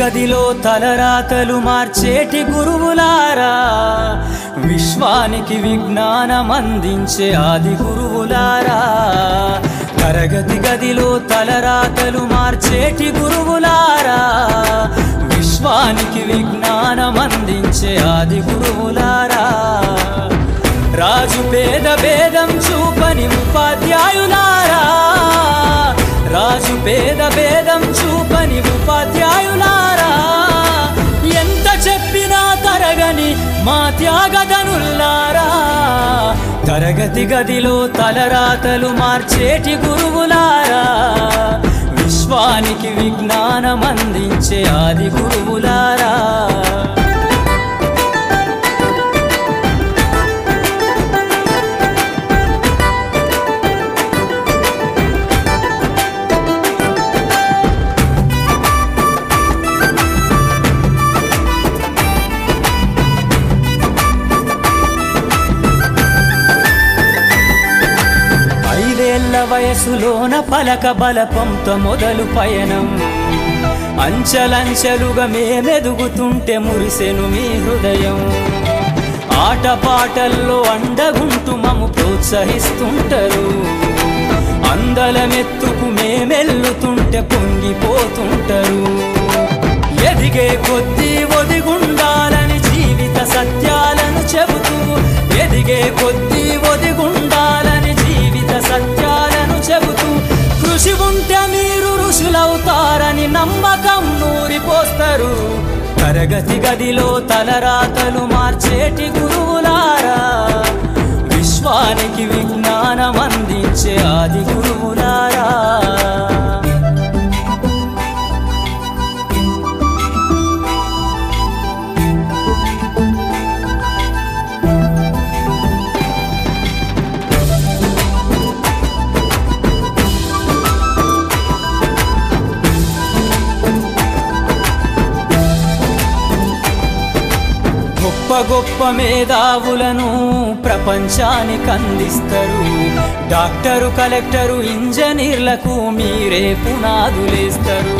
గదిలో తలరాతలు మార్చేటి గురువులారా, విశ్వానికి విజ్ఞానం అందించే ఆది గురువులారా. తరగతి గదిలో తలరాతలు మార్చేటి గురువులారా, విశ్వానికి విజ్ఞానం అందించే ఆది గురువులారా. రాజు పేద భేదం చూపని ఉపాధ్యాయులారా, రాజు పేద భేదం చూపని ఉపాధ్యాయులారా. ఎంత చెప్పినా తరగని మా త్యాగధనుల్లారా, తరగతి గదిలో తలరాతలు మార్చేటి గురువులారా, విశ్వానికి విజ్ఞానం అందించే ఆది గురువులారా. వయసులోన పలక బలపంతో మొదలు పయనం, అంచలంచెలుగా మేమెదుగుతుంటే మురిసెను మీ హృదయం. ఆటపాటల్లో అండగుంటూ మము ప్రోత్సహిస్తుంటారు, అందలమెత్తుకు మేమెల్లుతుంటే పొంగిపోతుంటారు. ఎదిగే కొద్దీ ఒదిగుండాలని జీవిత సత్యాలను చెబుతూ, ఎదిగే కొద్దీ ఒదిగుండాలని జీవిత సత్యాలను చెబుతూ, కృషి ఉంటే మీరు ఋషులవుతారని నమ్మకం నూరిపోస్తారు. తరగతి గదిలో తలరాతలు మార్చేటి గురువులారా, విశ్వానికి విజ్ఞానం అందించే ఆది గురువులారా. గొప్ప గొప్ప మేధావులను ప్రపంచానికి అందిస్తారు. డాక్టరు, కలెక్టరు, ఇంజనీర్లకు మీరే పునాదులేస్తారు.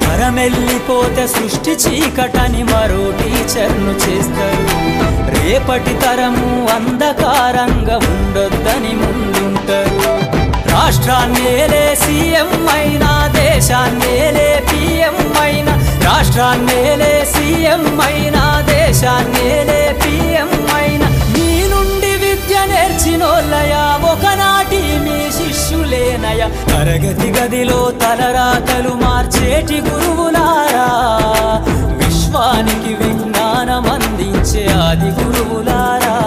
తరమెల్లిపోతే సృష్టి చీకటని మరో టీచర్ను చేస్తారు. రేపటి తరము అంధకారంగా ఉండొద్దని ముందుంటారు. రాష్ట్రాన్నేలే సీఎం అయినా, దేశాన్నేలే పిఎం అయినా, రాష్ట్రాన్నేలే సీఎం అయినా, దేశాన్నేలే పిఎం అయినా, మీ నుండి విద్య నేర్చినోళ్ళయా, ఒకనాటి మీ శిష్యులేనయ. తరగతి గదిలో తలరాతలు మార్చేటి గురువులారా, విశ్వానికి విజ్ఞానం అందించే ఆది గురువులారా.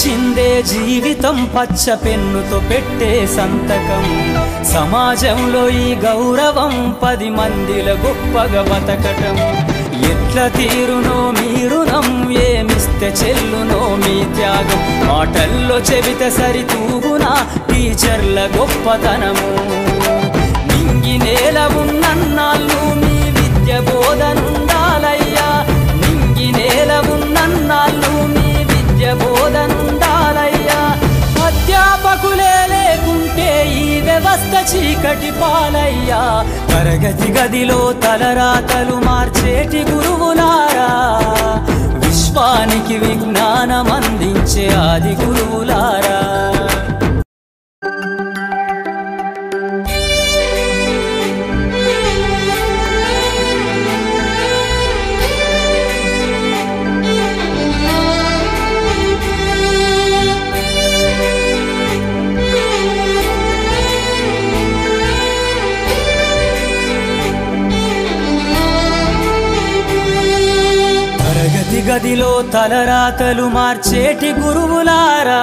చిందే జీవితం పచ్చ పెన్నుతో పెట్టే సంతకం, సమాజంలో ఈ గౌరవం 10 మందిల గొప్పగా బతకటం. ఎట్ల తీరునో మీ రుణం, ఏమిస్తే చెల్లునో మీ త్యాగం. మాటల్లో చెబితే సరితూగునా టీచర్ల గొప్పతనము. నింగి నేల ఉన్నన్నాళ్ళు మీ విద్య బోధనుండాలయ్యా, నింగి నేల ఉన్నన్నాళ్ళు మీ విద్య బోధనుండాలయ్యా. అధ్యాపకులే లేకుంటే ఈ వ్యవస్థ చీకటి పాలయ్యా. తరగతి గదిలో తలరాతలు మార్చేటి గురువులారా, విశ్వానికి విజ్ఞానం అందించే ఆది గురువులారా. గదిలో తలరాతలు మార్చేటి గురువులారా,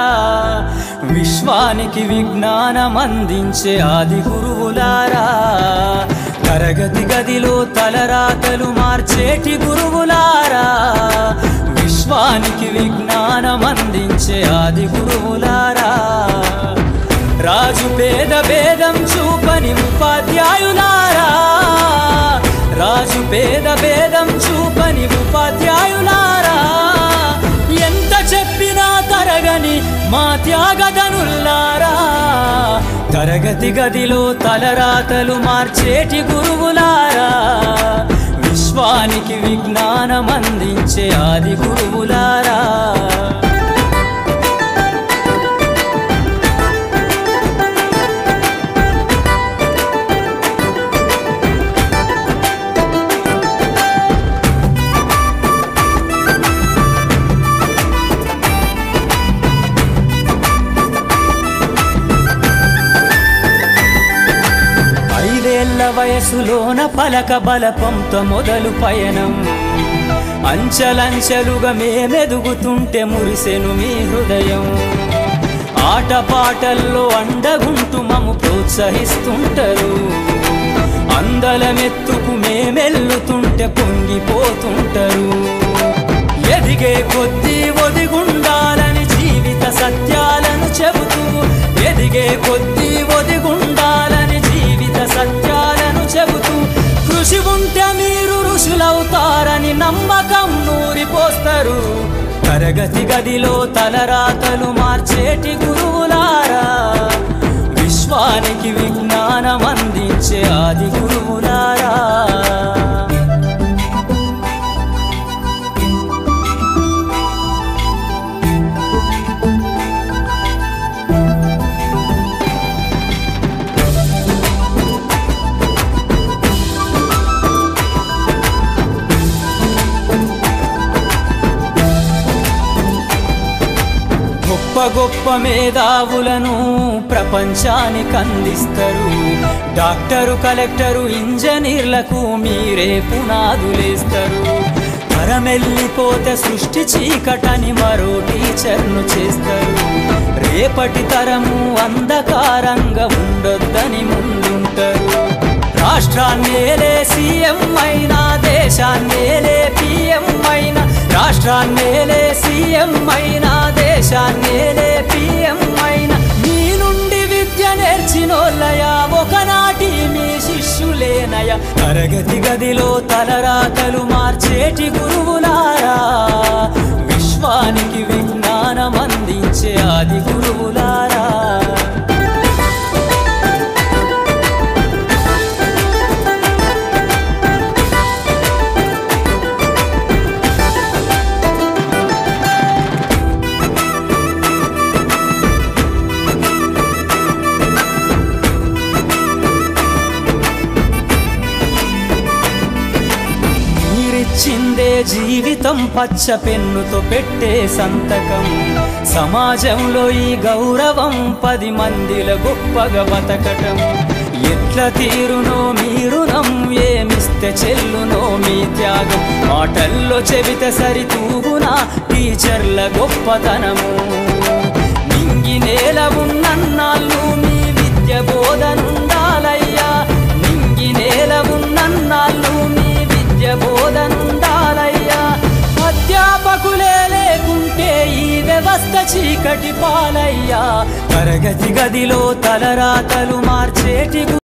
విశ్వానికి విజ్ఞానం అందించే ఆది గురువులారా. తరగతి గదిలో తలరాతలు మార్చేటి గురువులారా, విశ్వానికి విజ్ఞానం అందించే ఆది గురువులారా, రాజు పేద భేదం చూపని ఉపాధ్యాయులారా, రాజు పేద భేదం చూపని ఉపాధ్యాయులారా, ఎంత చెప్పినా తరగని మా త్యాగధనుల్లారా, తరగతి గదిలో తలరాతలు మార్చేటి గురువులారా, విశ్వానికి విజ్ఞానం అందించే ఆది గురువులారా. వయసులోన పలక బలపంతో మొదలు పయనం, అంచలంచెలుగా మేమెదుగుతుంటే మురిసెను మీ హృదయం, ఆటపాటల్లో అండగుంటూ మము ప్రోత్సహిస్తుంటారు, అందలమెత్తుకు మేమెల్లుతుంటే పొంగిపోతుంటారు, ఎదిగే కొద్దీ ఒదిగుండాలని జీవిత సత్యాలను చెబుతూ, ఎదిగే కొద్దీ ఒదిగుండాలని జీవిత సత్యాలను చెబుతూ, కృషి ఉంటే మీరు ఋషులవుతారని నమ్మకం నూరిపోస్తారు, తరగతి గదిలో తలరాతలు మార్చేటి గురువులారా, విశ్వానికి విజ్ఞానం అందించే ఆది గురువులారా. గొప్ప గొప్ప మేధావులను ప్రపంచానికి అందిస్తారు, డాక్టరు కలెక్టరు ఇంజనీర్లకు మీరే పునాదులేస్తారు, తరమెల్లిపోతే సృష్టి చీకటని మరో టీచర్ను చేస్తారు, రేపటి తరము అంధకారంగా ఉండొద్దని ముందుంటారు, రాష్ట్రాన్నేలే సీఎం అయినా దేశాన్నేలే పిఎం అయినా, రాష్ట్రాన్నేలే సీఎం అయినా దేశాన్నేలే పిఎం అయినా, మీ నుండి విద్య నేర్చినోళ్ళయా ఒకనాటి మీ శిష్యులేనయా, తరగతి గదిలో తలరాతలు మార్చేటి గురువులారా, విశ్వానికి విజ్ఞానం అందించే ఆది గురువులారా. చిందే జీవితం పచ్చ పెన్నుతో పెట్టే సంతకం, సమాజంలో ఈ గౌరవం 10 మందిల గొప్పగా బతకటం, ఎట్ల తీరునో మీ రుణం, ఏమిస్తే చెల్లునో మీ త్యాగం, మాటల్లో చెబితే సరితూగునా టీచర్ల గొప్పతనము, నింగి నేల ఉన్నన్నాళ్ళు మీ విద్య బోధనుండాలయ్యా, నింగి నేల ఉన్నన్నాళ్ళు మీ బోధనుండాలయ్యా, అధ్యాపకులే లేకుంటే ఈ వ్యవస్థ చీకటి పాలయ్యా, తరగతి గదిలో తలరాతలు మార్చేటి